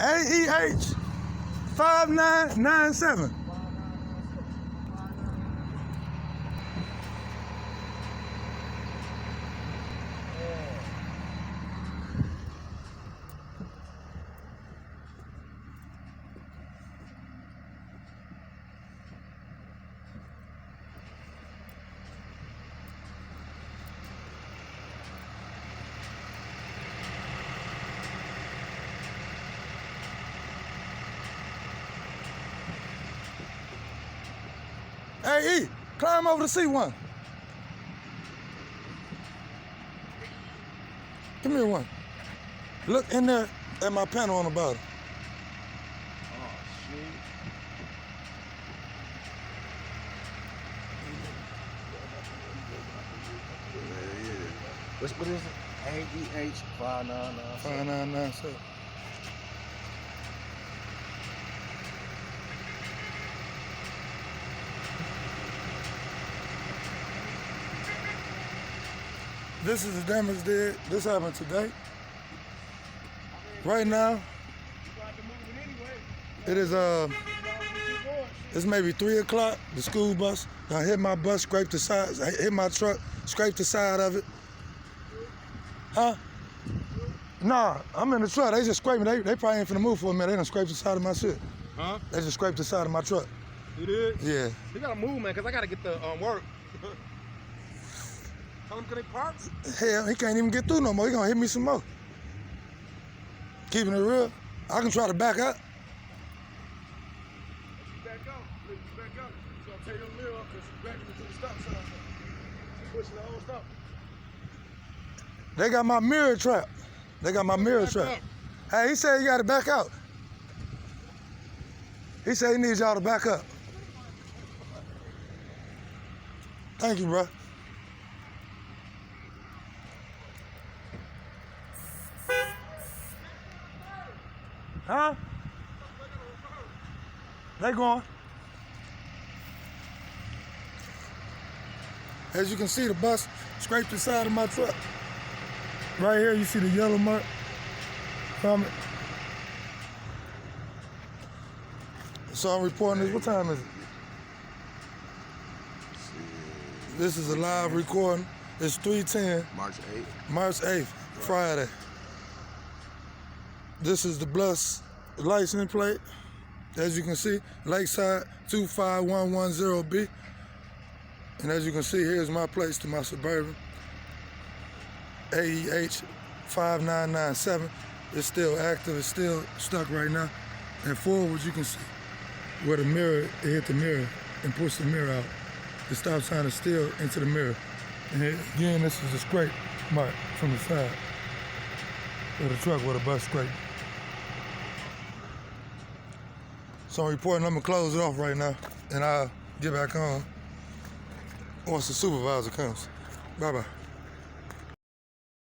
AEH 5997. Hey, E, climb over to see one. Come here one. Look in there at my panel on the bottom. Oh, shit. Yeah. What is it? AEH 5997. 5997. This is the damage did. This happened today. Right now, it is it's maybe 3 o'clock. The school bus. I hit my bus, scraped the side. I hit my truck, scraped the side of it. Huh? Nah, I'm in the truck. They just scraping. They probably ain't finna move for a minute. They done scraped the side of my shit. Huh? They just scraped the side of my truck. You did? Yeah. You gotta move, man, cause I gotta get the work. Tell him can they park? Hell, he can't even get through no more. He gonna hit me some more. Keeping it real, I can try to back up. Back up. Back up. She's gonna tear your mirror up because she's backing into the stop sign. She's pushing the whole stop. They got my mirror trap. They got my mirror trap. Hey, he said you gotta back out. He said he needs y'all to back up. Thank you, bro. Huh? They going. As you can see, the bus scraped the side of my truck. Right here, you see the yellow mark from it. So I'm reporting this. What time is it? This is a live recording. It's 3:10. March 8th. March 8th, Friday. This is the bus license plate. As you can see, Lakeside 25110B. And as you can see, here's my place to my Suburban. AEH 5997. It's still active, it's still stuck right now. And forward, you can see where the mirror, it hit the mirror and pushed the mirror out. The stop sign is still into the mirror. And again, this is a scrape mark from the side of the truck where the bus scraped. So I'm reporting, I'm gonna close it off right now, and I'll get back on once the supervisor comes. Bye-bye.